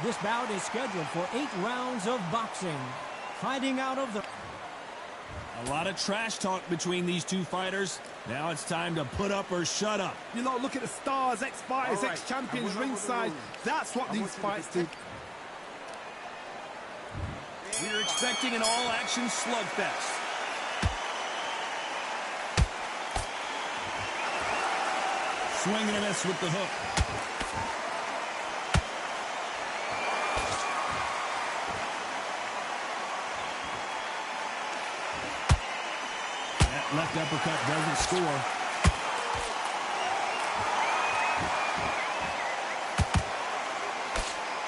This bout is scheduled for 8 rounds of boxing. Fighting out of the... A lot of trash talk between these two fighters. Now it's time to put up or shut up. You know, look at the stars, ex-fighters, ex-champions ringside. That's what these fights do. We're expecting an all-action slugfest. Swing and a miss with the hook. That left uppercut doesn't score.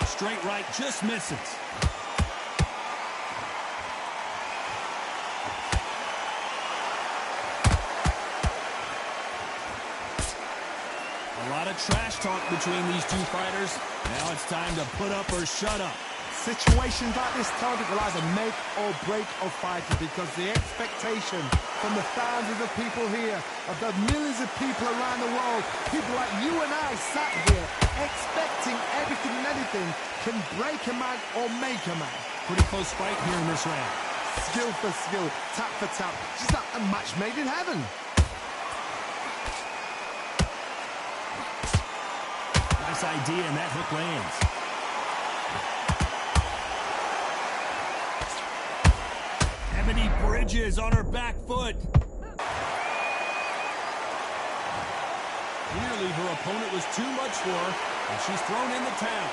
Straight right just misses. A lot of trash talk between these two fighters. Now it's time to put up or shut up. Situations like this target will either make or break a fighter, because the expectation from the thousands of people here, of the millions of people around the world, people like you and I sat here expecting everything and anything, can break a man or make a man. Pretty close fight here in this round. Skill for skill, tap for tap, just like a match made in heaven. Nice idea, and that hook lands. Ebony Bridges on her back foot. Clearly her opponent was too much for her, and she's thrown in the towel.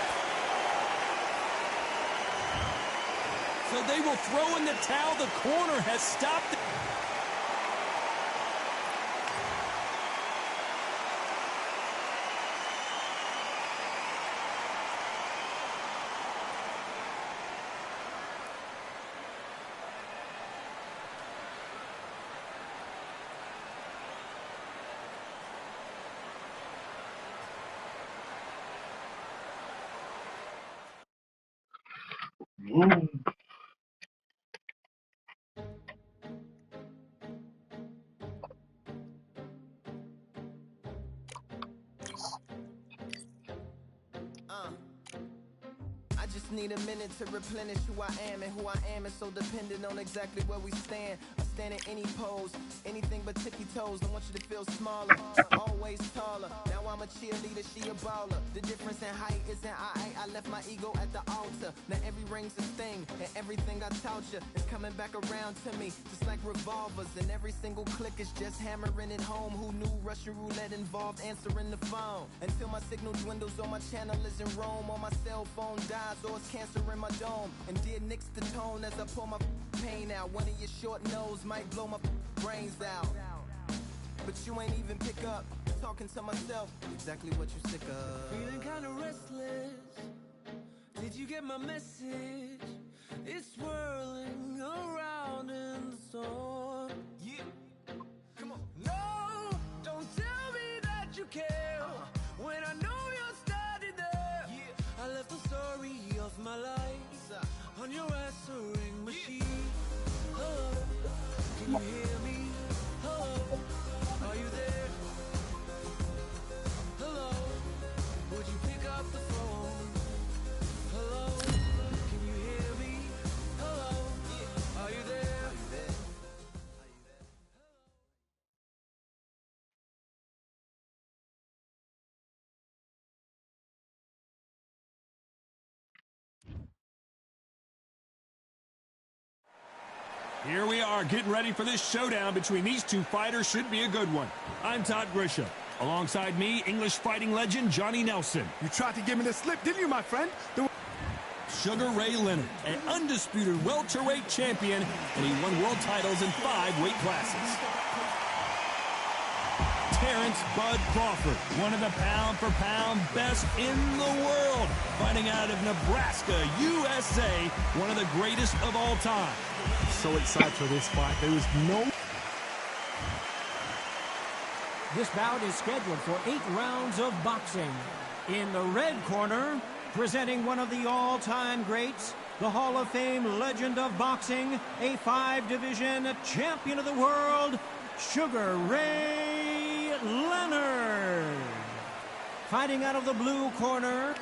So they will throw in the towel. The corner has stopped it. I just need a minute to replenish who I am, and who I am is so dependent on exactly where we stand. I stand in any pose, anything but tippy toes. Don't want you to feel smaller, always taller. Now I'm a cheerleader, she a baller. The difference in height isn't I left my ego at the altar. Now every ring's a sting, and everything I taught you is coming back around to me, just like revolvers. And every single click is just hammering it home. Who knew Russian roulette involved answering the phone? Until my signal dwindles or my channel is in Rome, or my cell phone dies, or it's cancer in my dome. And dear Nick's the tone as I pour my pain out. One of your short nose might blow my brains out, but you ain't even pick up. Talking to myself, exactly what you sick of. Feeling kinda restless. Did you get my message? It's swirling around in the storm. Yeah, come on. No, don't tell me that you care when I know you're standing there. Yeah. I left the story of my life on your answering machine. Oh, can you hear me? Oh, are you there? Hello, would you pick up the phone? Hello, can you hear me? Hello, are you there? Here we are, getting ready for this showdown between these two fighters. Should be a good one. I'm Todd Grisham. Alongside me, English fighting legend Johnny Nelson. You tried to give me the slip, didn't you, my friend? Sugar Ray Leonard, an undisputed welterweight champion, and he won world titles in 5 weight classes. Terrence Bud Crawford, one of the pound-for-pound best in the world, fighting out of Nebraska, USA, one of the greatest of all time. So excited for this fight. There was no... This bout is scheduled for 8 rounds of boxing. In the red corner, presenting one of the all-time greats, the Hall of Fame legend of boxing, a 5-division champion of the world, Sugar Ray Leonard. Fighting out of the blue corner,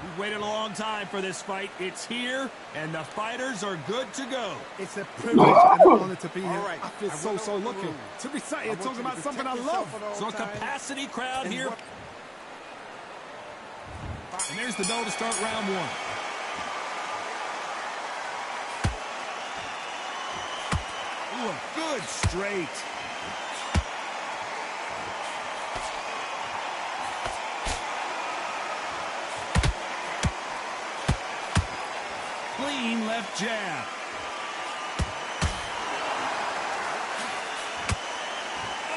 We've waited a long time for this fight. It's here, and the fighters are good to go. It's a privilege and an honor to be here. right. I feel so lucky to be sat here talking about something I love. So a capacity crowd here. And there's the bell to start round one. Ooh, a good straight. Clean left jab.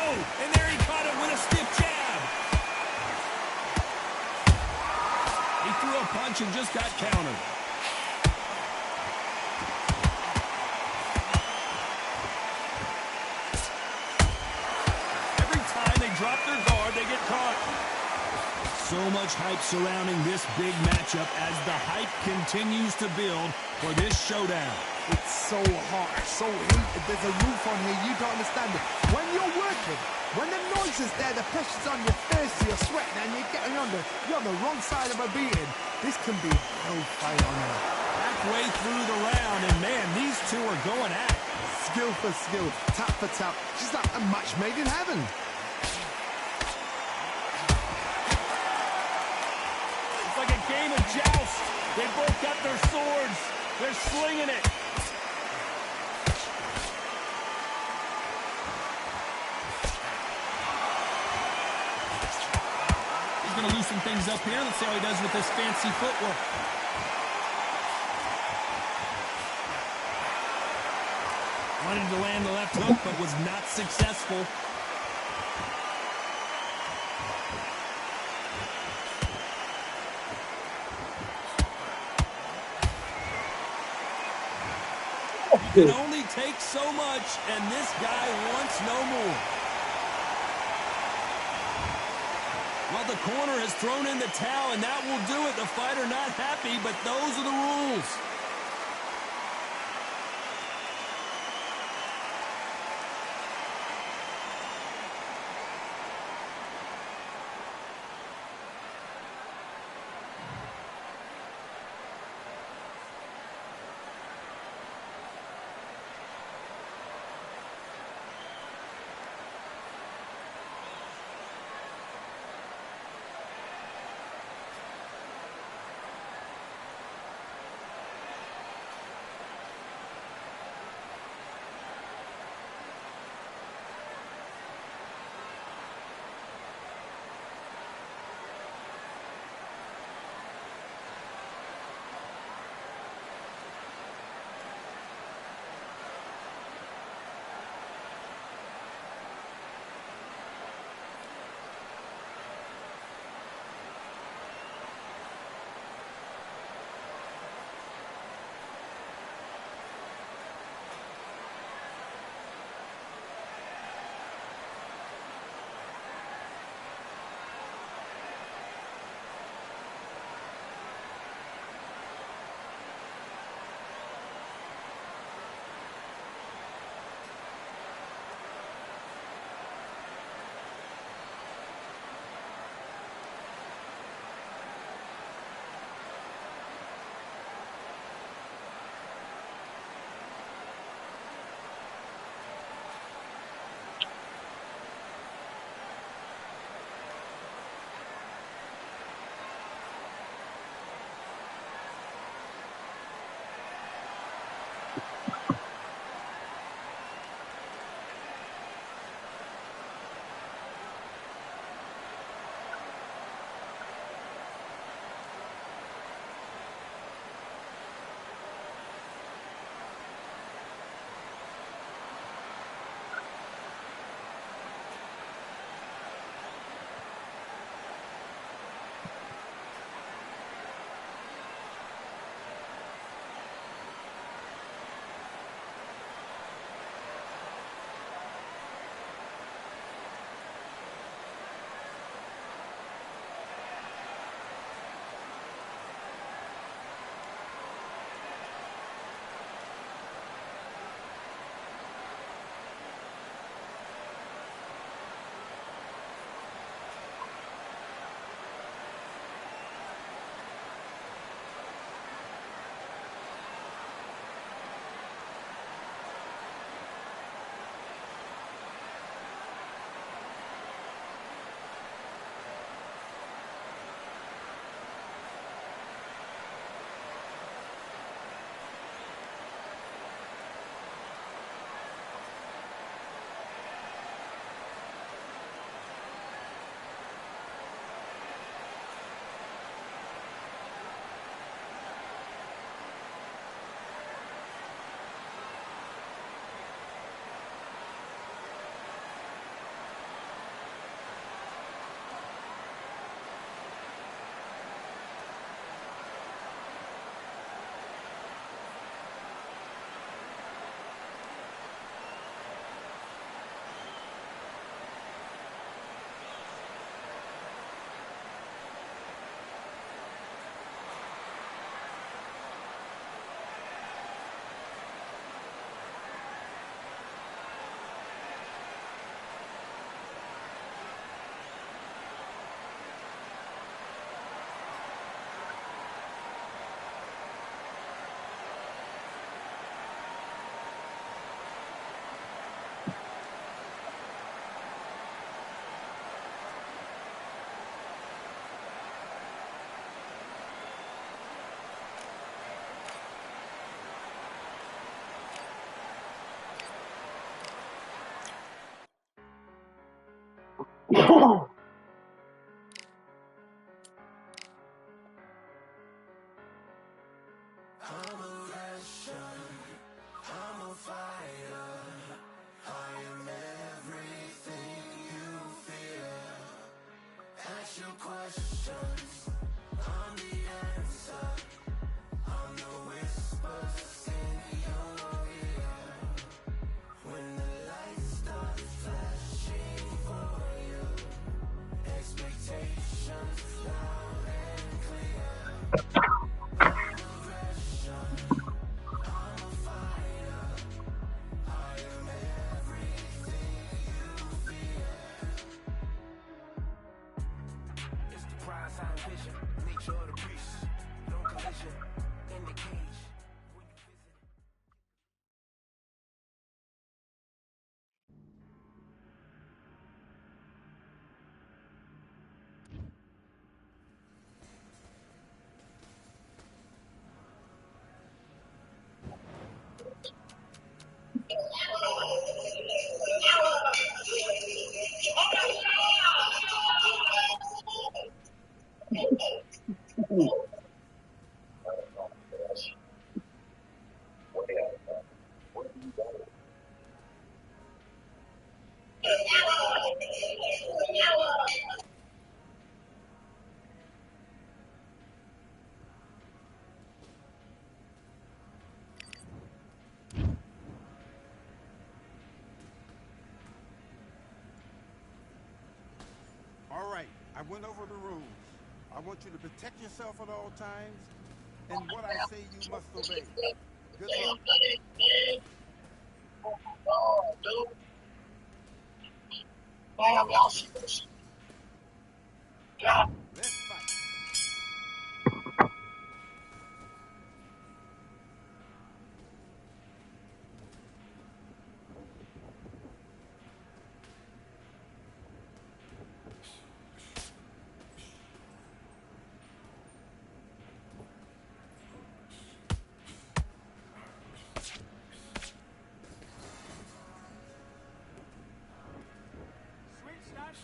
Oh, and there he caught it with a stiff jab. He threw a punch and just got countered. Every time they drop their guard, they get caught. So much hype surrounding this big matchup as the hype continues to build for this showdown. It's so hot, so heated. There's a roof on here. You don't understand it. When you're working, when the noise is there, the pressure's on your face, you're sweating, and you're on the wrong side of a beating. This can be hellfire on you. Halfway through the round, and man, these two are going at it. Skill for skill, tap for tap. She's like a match made in heaven. It's like a game of joust. They both got their swords. They're slinging it. He's going to loosen things up here. Let's see how he does with this fancy footwork. Wanted to land the left hook, but was not successful. You can only take so much, and this guy wants no more. Well, the corner has thrown in the towel, and that will do it. The fighter not happy, but those are the rules. All right, I went over the rules. I want you to protect yourself at all times, and what I say you must obey. Good luck. Let's fight.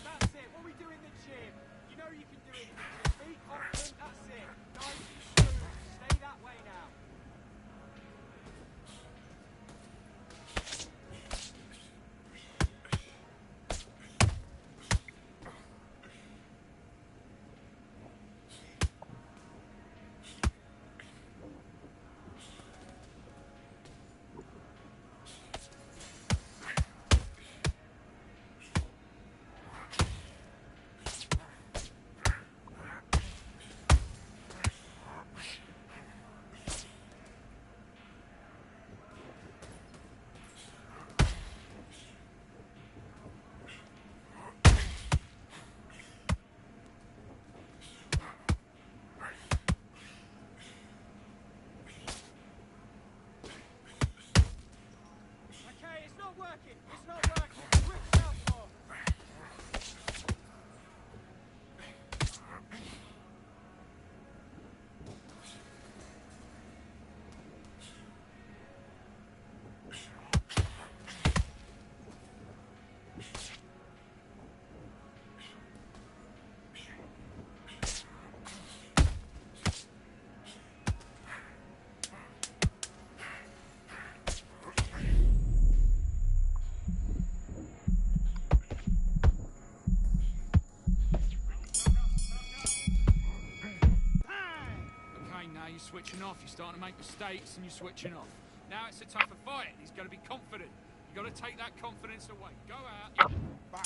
That's it. What we do in the gym. You know you can do it in the gym. Be confident. That's it. Nice and smooth. Stay that way now. Working. It's not working. Switch southpaw. You're switching off, you're starting to make mistakes and you're switching off. Now it's a tougher fight. He's got to be confident. You've got to take that confidence away. Go out. Back.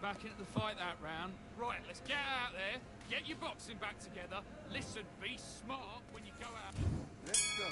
back into the fight that round. Right, let's get out there, get your boxing back together. Listen, be smart when you go out. Let's go.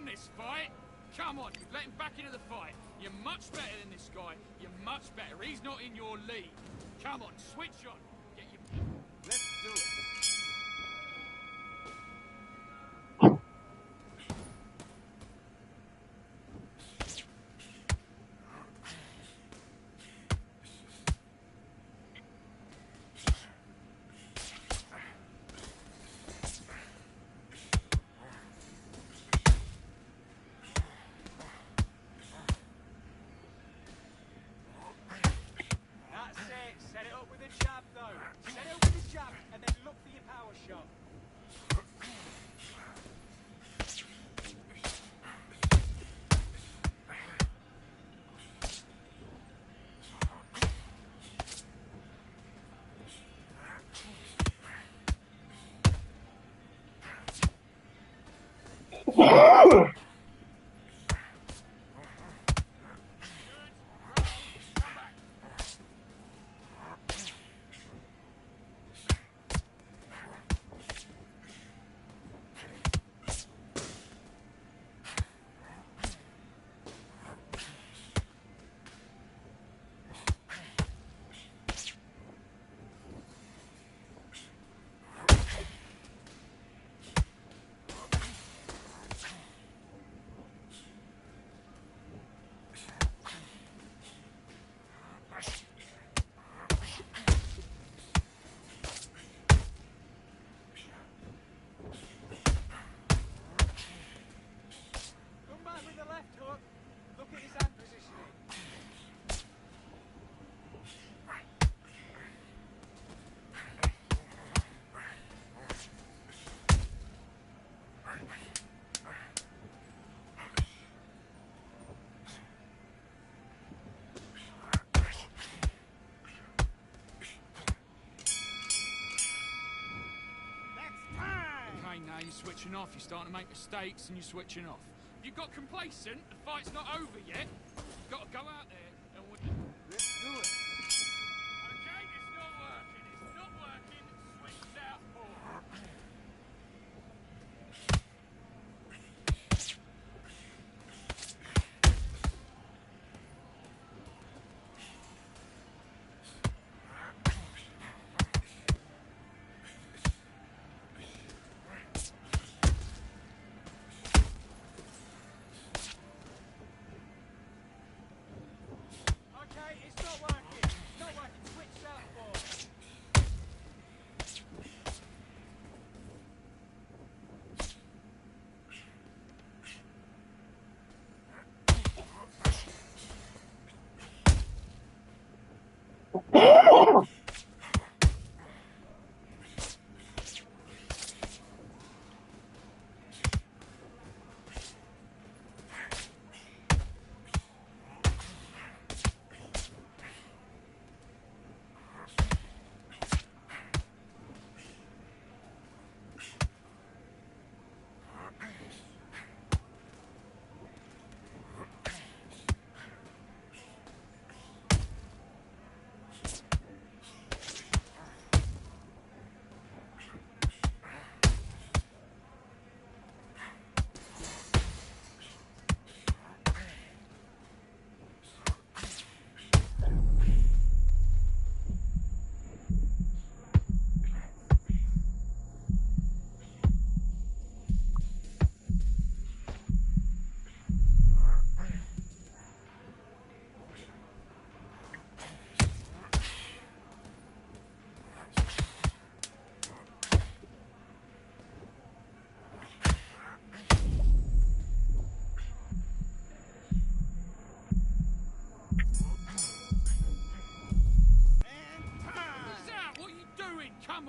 This fight? Come on, you've let him back into the fight. You're much better than this guy. You're much better. He's not in your league. Come on, switch on. Get your... Let's do it. Now you're switching off, you're starting to make mistakes and you're switching off. You got complacent, the fight's not over yet. You've got to go out there and win. Let's do it. Okay, it's not working. It's not working. Switch southpaw.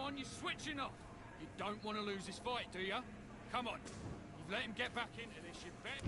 on, you're switching off. You don't want to lose this fight, do you? Come on. You've let him get back into this, you bet.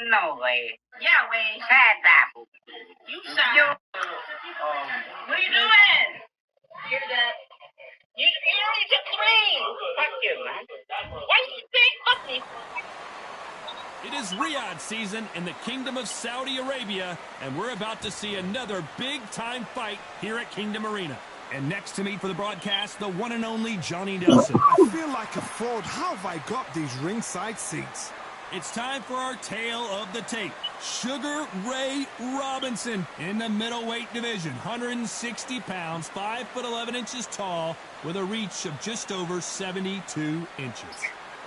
No way. Yeah, way. Bad apple. You sound. What are you doing? You're that. You only took 3. Fuck you, man. Why you think fuck me? It is Riyadh season in the Kingdom of Saudi Arabia, and we're about to see another big-time fight here at Kingdom Arena. And next to me for the broadcast, the one and only Johnny Nelson. I feel like a fraud. How have I got these ringside seats? It's time for our tale of the tape. Sugar Ray Robinson in the middleweight division, 160 pounds, 5'11" tall, with a reach of just over 72 inches.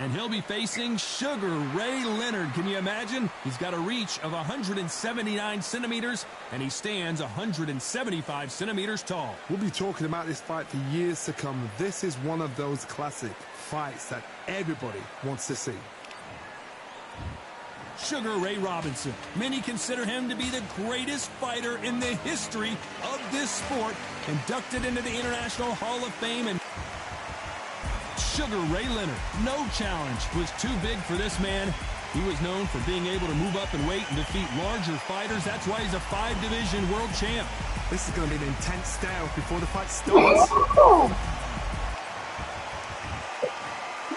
And he'll be facing Sugar Ray Leonard. Can you imagine? He's got a reach of 179 centimeters, and he stands 175 centimeters tall. We'll be talking about this fight for years to come. This is one of those classic fights that everybody wants to see. Sugar Ray Robinson. Many consider him to be the greatest fighter in the history of this sport. Inducted into the International Hall of Fame, and Sugar Ray Leonard. No challenge was too big for this man. He was known for being able to move up in weight and defeat larger fighters. That's why he's a 5-division world champ. This is going to be an intense stare before the fight starts.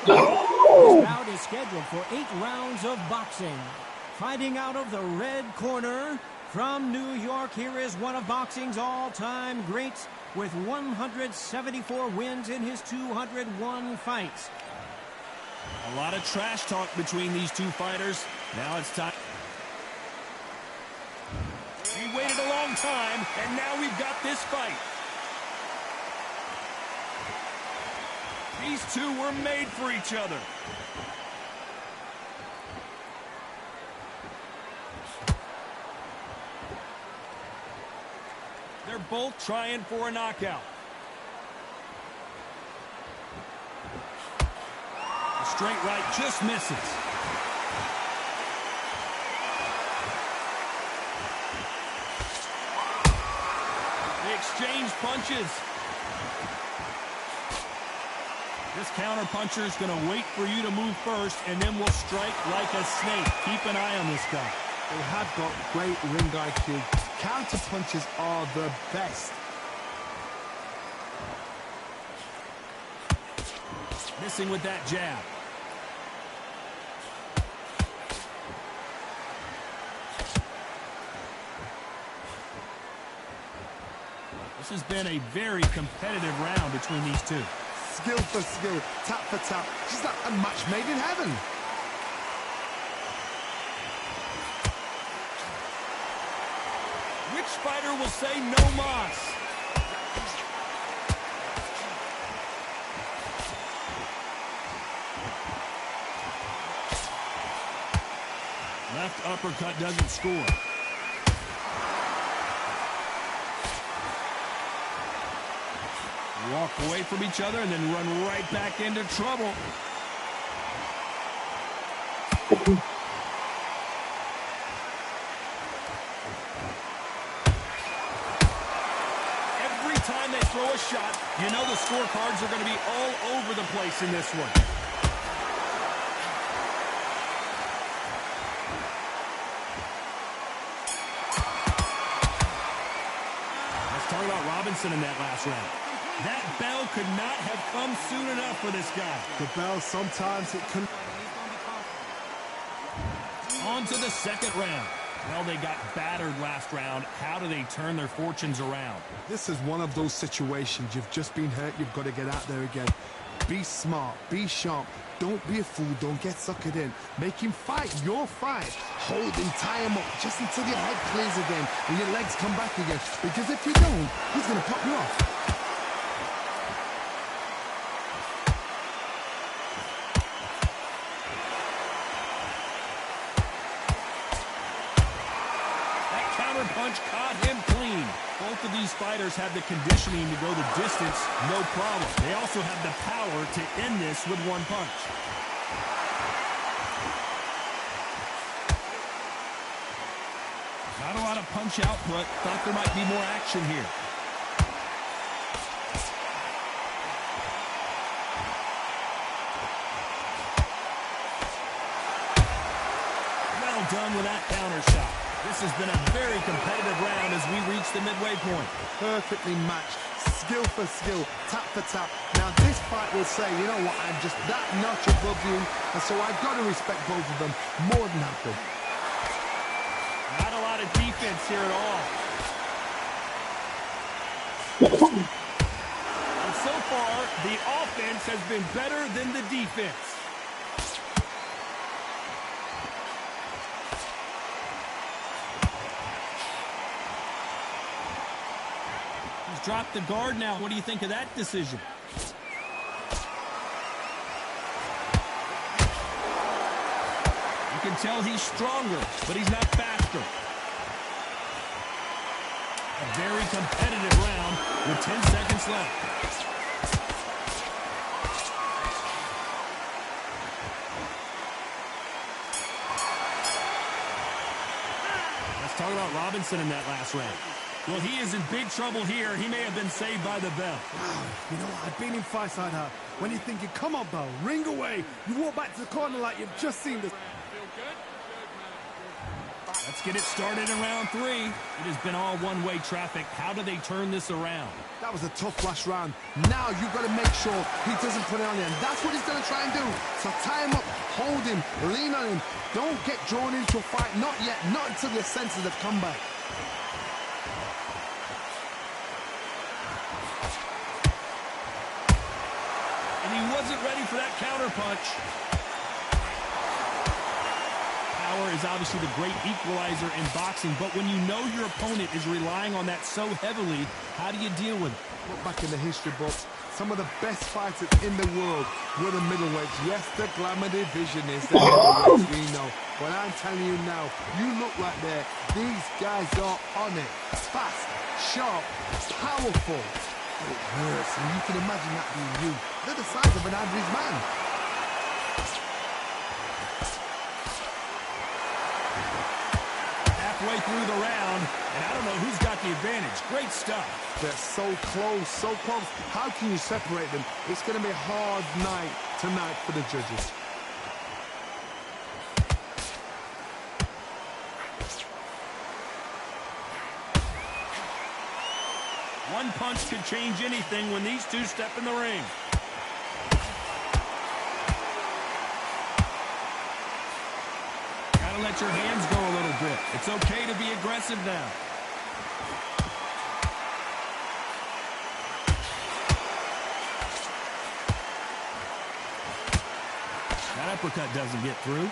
This bout is scheduled for 8 rounds of boxing. Fighting out of the red corner from New York, here is one of boxing's all-time greats with 174 wins in his 201 fights. A lot of trash talk between these two fighters. Now it's time. We waited a long time, and now we've got this fight. These two were made for each other. They're both trying for a knockout. The straight right just misses. They exchange punches. This counter puncher is going to wait for you to move first, and then will strike like a snake. Keep an eye on this guy. They have got great ring IQ. Counter punches are the best. Missing with that jab. This has been a very competitive round between these two. Skill for skill, tap for tap. She's like a match made in heaven. Which fighter will say no mas? Left uppercut doesn't score. Walk away from each other and then run right back into trouble. Every time they throw a shot, you know the scorecards are going to be all over the place in this one. Let's talk about Robinson in that last round. That bell could not have come soon enough for this guy. The bell, sometimes it can... On to the second round. Well, they got battered last round. How do they turn their fortunes around? This is one of those situations. You've just been hurt. You've got to get out there again. Be smart. Be sharp. Don't be a fool. Don't get suckered in. Make him fight your fight. Hold him, tie him up just until your head clears again and your legs come back again. Because if you don't, he's going to pop you off. Punch caught him clean. Both of these fighters have the conditioning to go the distance, no problem. They also have the power to end this with one punch. Not a lot of punch output. Thought there might be more action here. Well done with that counter shot. This has been a very competitive round as we reach the midway point. Perfectly matched, skill for skill, tap for tap. Now this fight will say, you know what, I'm just that notch above you, and so I've got to respect both of them more than happy. Not a lot of defense here at all. And so far, the offense has been better than the defense. Dropped the guard now. What do you think of that decision? You can tell he's stronger, but he's not faster. A very competitive round with 10 seconds left. Let's talk about Robinson in that last round. Well, he is in big trouble here. He may have been saved by the bell. Wow, you know what? I've been in fights like that. When you're thinking, come on, Bell, ring away. You walk back to the corner like you've just seen this. Feel good? Good, man. Let's get it started in round 3. It has been all one-way traffic. How do they turn this around? That was a tough last round. Now you've got to make sure he doesn't put it on you. And that's what he's going to try and do. So tie him up, hold him, lean on him. Don't get drawn into a fight. Not yet. Not until your senses have come back. And he wasn't ready for that counter punch. Power is obviously the great equalizer in boxing, but when you know your opponent is relying on that so heavily, how do you deal with it? Look back in the history books. Some of the best fighters in the world were the middleweights. Yes, the glamour division is the heavyweights, we know. But I'm telling you now, you look right there. These guys are on it. Fast, sharp, powerful. It hurts, and you can imagine that being you. They're the size of an average man. Halfway through the round, and I don't know who's got the advantage. Great stuff. They're so close, so close. How can you separate them? It's going to be a hard night tonight for the judges. One punch could change anything when these two step in the ring. Gotta let your hands go a little bit. It's okay to be aggressive now. That uppercut doesn't get through.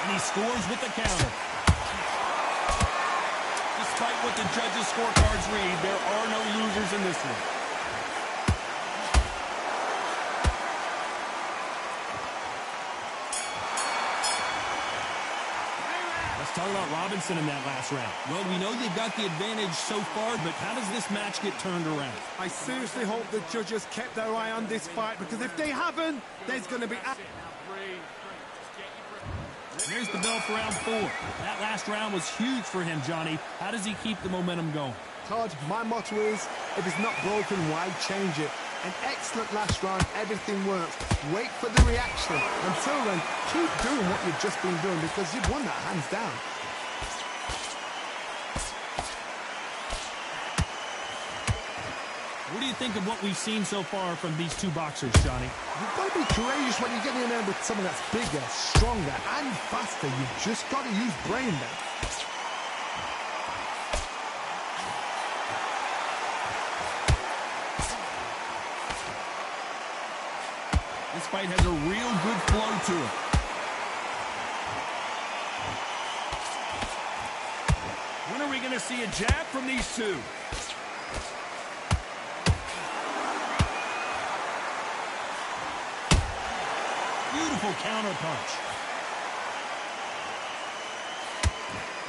And he scores with the counter. Despite what the judges' scorecards read, there are no losers in this one. Let's talk about Robinson in that last round. Well, we know they've got the advantage so far, but how does this match get turned around? I seriously hope the judges kept their eye on this fight, because if they haven't, there's going to be... Here's the bell for round 4. That last round was huge for him, Johnny. How does he keep the momentum going? Todd, my motto is, if it's not broken, why change it? An excellent last round, everything works. Wait for the reaction. Until then, keep doing what you've just been doing, because you've won that hands down. What do you think of what we've seen so far from these two boxers, Johnny? You've got to be courageous when you get in there with someone that's bigger, stronger, and faster. You've just got to use brain there. This fight has a real good flow to it. When are we going to see a jab from these two? Beautiful counter punch.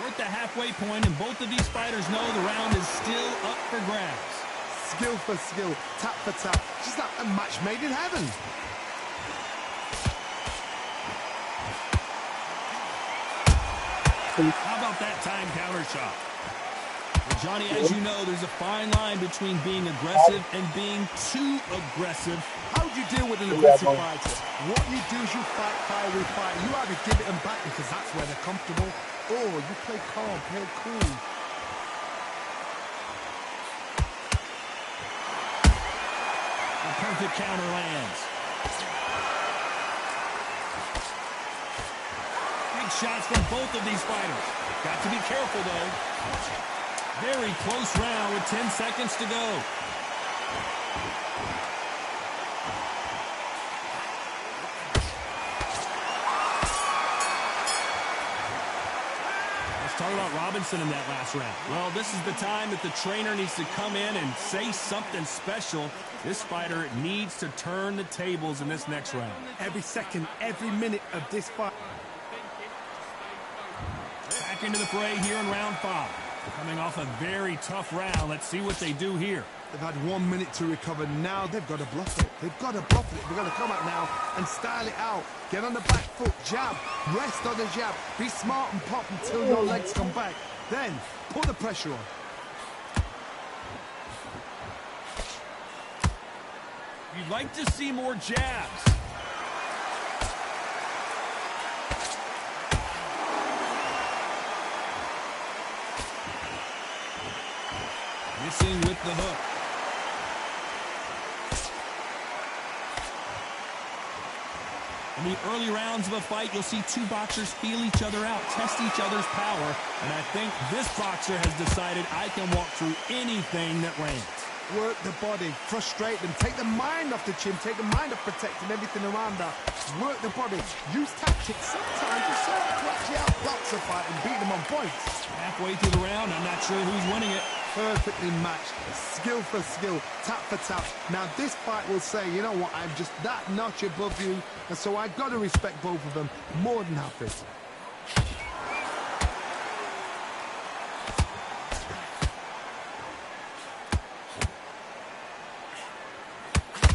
We're at the halfway point, and both of these fighters know the round is still up for grabs. Skill for skill, tap for tap. Just like a match made in heaven. How about that time counter shot? Well, Johnny, as you know, there's a fine line between being aggressive and being too aggressive. How do you deal with an aggressive fighter? What you do is you fight fire with fire. You either give it them back because that's where they're comfortable, or you play calm, play cool. The perfect counter lands. Big shots from both of these fighters. Got to be careful, though. Very close round with 10 seconds to go. Let's talk about Robinson in that last round. Well, this is the time that the trainer needs to come in and say something special. This fighter needs to turn the tables in this next round. Every second, every minute of this fight. Back into the fray here in round 5. Coming off a very tough round. Let's see what they do here. They've had 1 minute to recover. Now they've got to bluff it. They've got to bluff it. They've got to come out now and style it out. Get on the back foot, jab, rest on the jab. Be smart and pop until your legs come back. Then put the pressure on. You'd like to see more jabs. Missing with the hook. In the early rounds of a fight, you'll see two boxers feel each other out, test each other's power, and I think this boxer has decided I can walk through anything that lands. Work the body, frustrate them, take the mind off the chin, take the mind off protecting everything around that. Work the body, use tactics sometimes to sort of actually outbox a fight and beat them on points. Halfway through the round, I'm not sure who's winning it. Perfectly matched, skill for skill, tap for tap. Now this fight will say, you know what, I'm just that notch above you, and so I've got to respect both of them more than happy.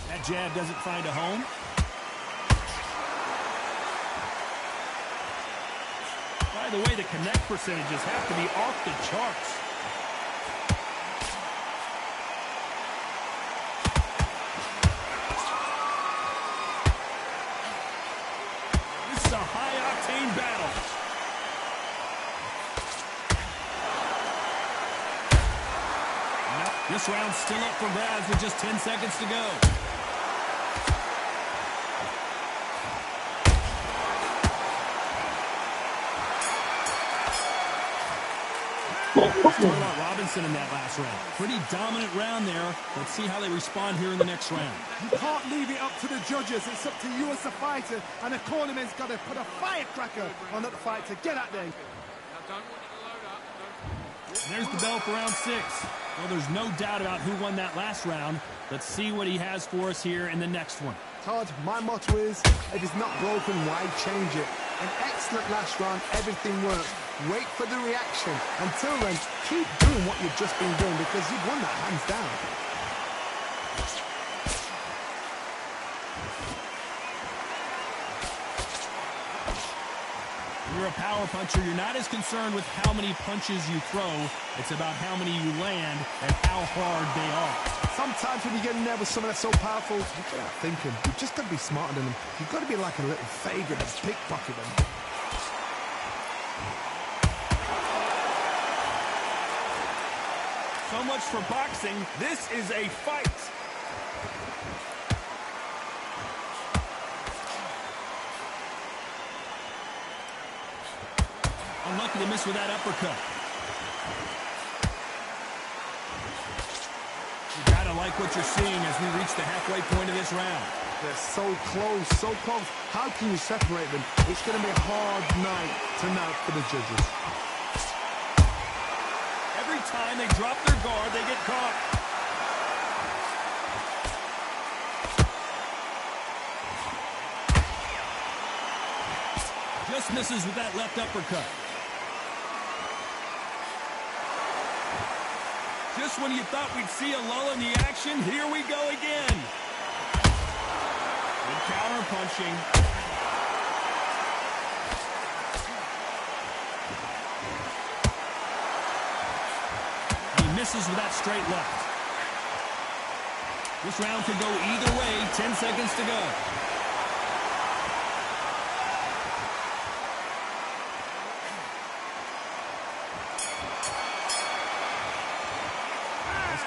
That jab doesn't find a home. By the way, the connect percentages have to be off the charts. This is a high-octane battle. This round's still up for grabs with just 10 seconds to go. Let's talk about Robinson in that last round. Pretty dominant round there. Let's see how they respond here in the next round. You can't leave it up to the judges. It's up to you as a fighter, and the cornerman's got to put a firecracker on that fighter. Get out there. I don't want you to load up. And there's the bell for round 6. Well, there's no doubt about who won that last round. Let's see what he has for us here in the next one. Todd, my motto is, if it's not broken, why change it? An excellent last round, everything works. Wait for the reaction. Until then, keep doing what you've just been doing because you've won that hands down. You're a power puncher. You're not as concerned with how many punches you throw. It's about how many you land and how hard they are. Sometimes when you get in there with someone that's so powerful, you get out thinking. You've just got to be smarter than them. You've got to be like a little vagrant and pickpocket them. So much for boxing. This is a fight. Unlucky to miss with that uppercut. You gotta like what you're seeing as we reach the halfway point of this round. They're so close, so close. How can you separate them? It's going to be a hard night tonight for the judges. Every time they drop their guard, they get caught. Just misses with that left uppercut. Just when you thought we'd see a lull in the action, here we go again. Good counter punching. He misses with that straight left. This round could go either way. 10 seconds to go.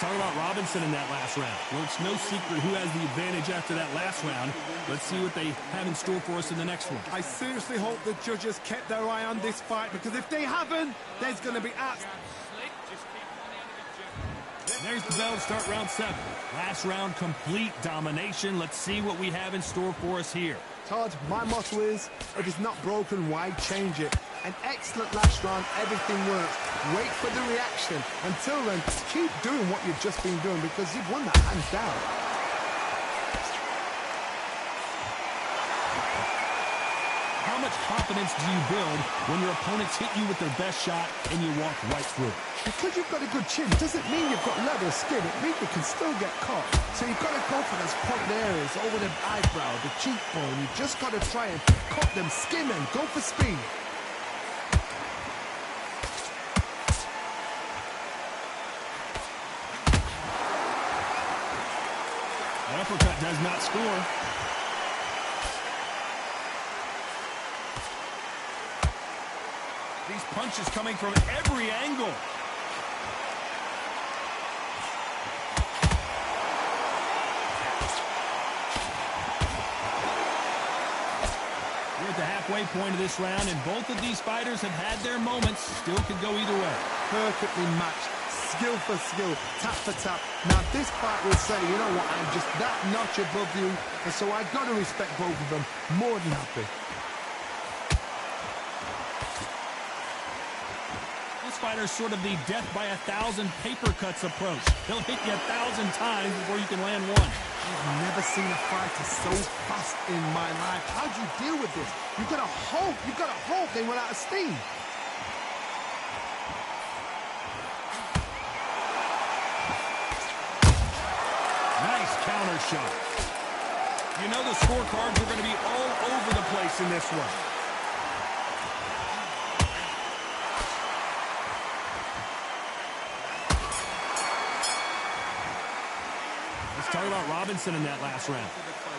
Talk about Robinson in that last round. Well, it's no secret who has the advantage after that last round. Let's see what they have in store for us in the next one. I seriously hope the judges kept their eye on this fight, because if they haven't, there's going to be There's the bell to start round 7. Last round, complete domination. Let's see what we have in store for us here. Todd, my motto is, if it's not broken, why change it? An excellent last round, everything works. Wait for the reaction. Until then, keep doing what you've just been doing because you've won that hands down. How much confidence do you build when your opponents hit you with their best shot and you walk right through? Because you've got a good chin doesn't mean you've got leather skin. It means you can still get caught. So you've got to go for those point areas over the eyebrow, the cheekbone. You've just got to try and cut them, skim them, go for speed. The uppercut does not score. These punches coming from every angle. We're at the halfway point of this round, and both of these fighters have had their moments. Still could go either way. Perfectly matched. Skill for skill, tap for tap. Now this fight will say, you know what, I'm just that notch above you, and so I've got to respect both of them. More than happy. This fighter's sort of the death by 1,000 paper cuts approach. He'll hit you 1,000 times before you can land one. I've never seen a fighter so fast in my life. How do you deal with this? You've got to hope they run out of steam. Nice counter shot. You know the scorecards are going to be all over the place in this one. Let's talk about Robinson in that last round.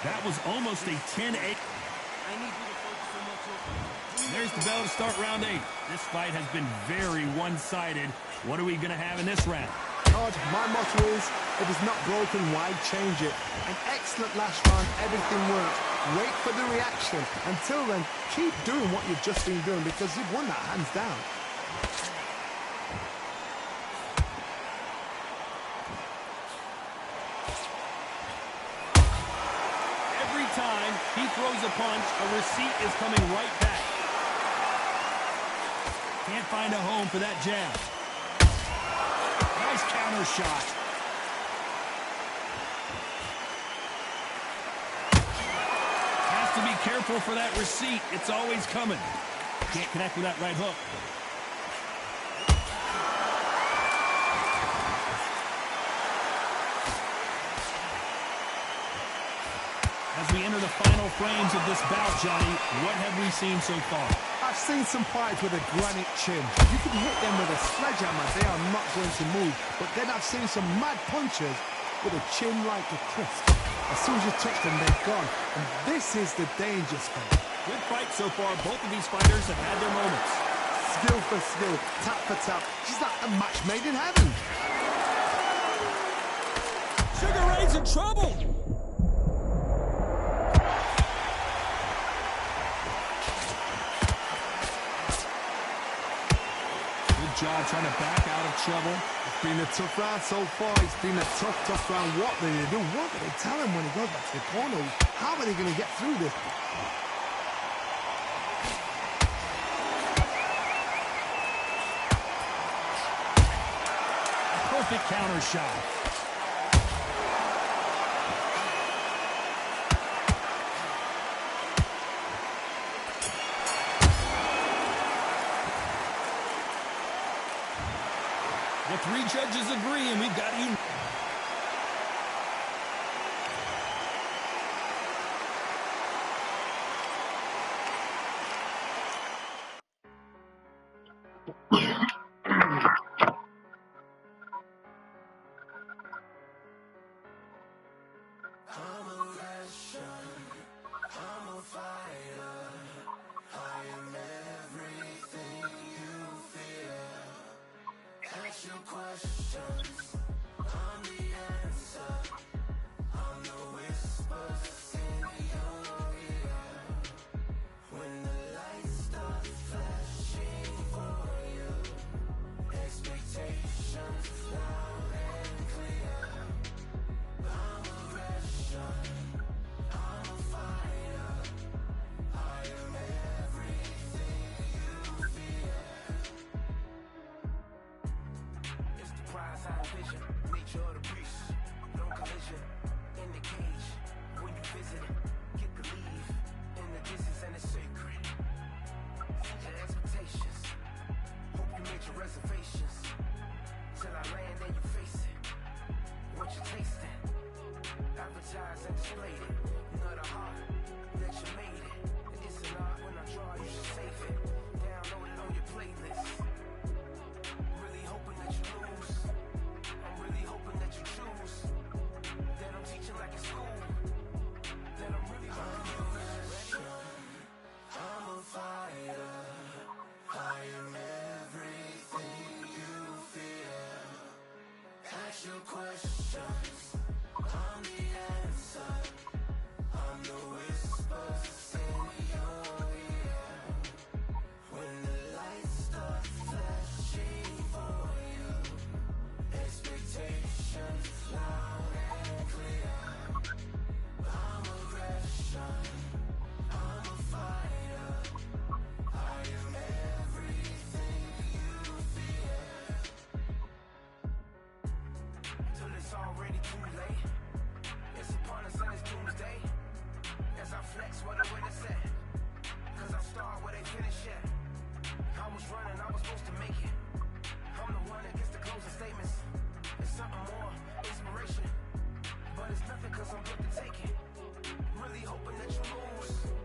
That was almost a 10-8. There's the bell to start round 8. This fight has been very one-sided. What are we going to have in this round? Todd, my motto is, if it's not broken, why change it? An excellent last round, everything worked. Wait for the reaction. Until then, keep doing what you've just been doing because you've won that hands down. Every time he throws a punch, a receipt is coming right back. Can't find a home for that jab. Nice counter shot. Has to be careful for that receipt. It's always coming. Can't connect with that right hook. As we enter the final frames of this bout, Johnny, what have we seen so far? I've seen some fights with a granite chin. You can hit them with a sledgehammer, they are not going to move. But then I've seen some mad punchers with a chin like a crisp. As soon as you touch them, they're gone. And this is the danger spot. Good fight so far. Both of these fighters have had their moments. Skill for skill, tap for tap. She's like a match made in heaven. Sugar Ray's in trouble. Job trying to back out of trouble. It's been a tough round so far. It's been a tough round. What do they do? What do they tell him when he goes back to the corner? How are they going to get through this? Perfect counter shot. The 3 judges agree, and we've got you. was running, I was supposed to make it. I'm the one that gets the closing statements. It's something more, inspiration. But it's nothing cause I'm built to take it. Really hoping that you lose.